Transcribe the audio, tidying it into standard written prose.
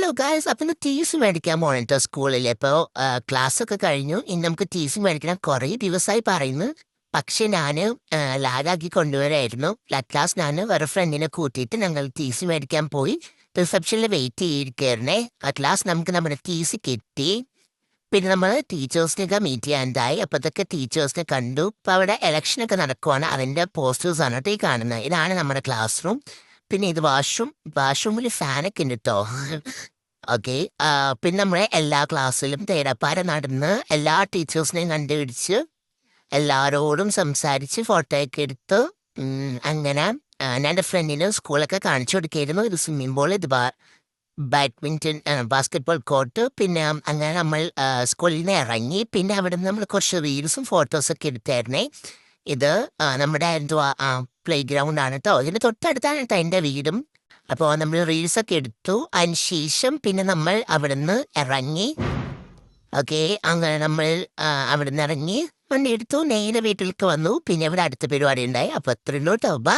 Hello guys, അപ്പം ഇന്ന് T C മേടിക്കാൻ പോകണം സ്കൂളിൽ. ഇപ്പോൾ ക്ലാസ് ഒക്കെ കഴിഞ്ഞു. ഇനി നമുക്ക് ടി സി മേടിക്കണം. കുറേ ദിവസമായി പറയുന്നു. പക്ഷെ ഞാൻ ലാഗാക്കി കൊണ്ടുവരായിരുന്നു. ക്ലാസ് ഞാൻ വേറെ ഫ്രണ്ടിനെ കൂട്ടിയിട്ട് ഞങ്ങൾ ടി സി മേടിക്കാൻ പോയി. റിസപ്ഷനിൽ വെയിറ്റ് ചെയ്തിരിക്കുകയായിരുന്നേ. ക്ലാസ് നമുക്ക് നമ്മുടെ ടി സി കിട്ടി. പിന്നെ നമ്മൾ ടീച്ചേഴ്സിനൊക്കെ മീറ്റ് ചെയ്യാണ്ടായി. അപ്പോഴത്തേക്ക് ടീച്ചേഴ്സിനെ കണ്ടു. ഇപ്പോൾ അവിടെ ഇലക്ഷനൊക്കെ നടക്കുവാണ്. അതിൻ്റെ പോസ്റ്റേഴ്സാണ് കേട്ടോ ഈ കാണുന്നത്. ഇതാണ് നമ്മുടെ ക്ലാസ് റൂം. പിന്നെ ഇത് വാഷ്റൂമിൽ ഫാനൊക്കെ ഉണ്ട് കേട്ടോ. ഓക്കെ. പിന്നെ നമ്മളെ എല്ലാ ക്ലാസ്സിലും തേടപ്പാര നടന്ന് എല്ലാ ടീച്ചേഴ്സിനെയും കണ്ടുപിടിച്ച് എല്ലാവരോടും സംസാരിച്ച് ഫോട്ടോയൊക്കെ എടുത്ത് അങ്ങനെ ഞാൻ എൻ്റെ ഫ്രണ്ടിന് സ്കൂളൊക്കെ കാണിച്ചു കൊടുക്കായിരുന്നു. ഇത് സ്വിമ്മിംഗ് പൂൾ, ഇത് ബാഡ്മിൻ്റൺ ബാസ്കറ്റ്ബോൾ കോർട്ട്. പിന്നെ അങ്ങനെ നമ്മൾ സ്കൂളിൽ നിന്ന് ഇറങ്ങി. പിന്നെ അവിടെ നിന്ന് നമ്മൾ കുറച്ച് റീൽസും ഫോട്ടോസൊക്കെ എടുത്തായിരുന്നേ. ഇത് നമ്മുടെ എന്തുവാ പ്ലേ ഗ്രൗണ്ടാണ് കേട്ടോ. ഇതിൻ്റെ തൊട്ടടുത്താണ് കേട്ടോ എൻ്റെ വീടും. അപ്പോൾ നമ്മൾ റീൽസൊക്കെ എടുത്തു. അതിന് ശേഷം പിന്നെ നമ്മൾ അവിടെ നിന്ന് ഇറങ്ങി. ഓക്കെ, അങ്ങനെ നമ്മൾ അവിടെ നിന്ന് ഇറങ്ങി വണ്ടി എടുത്തു, നേരെ വീട്ടിലേക്ക് വന്നു. പിന്നെ ഇവിടെ അടുത്ത പരിപാടി ഉണ്ടായി. അപ്പോൾ അത്രയുള്ളൂ കേട്ടോ. ബൈ.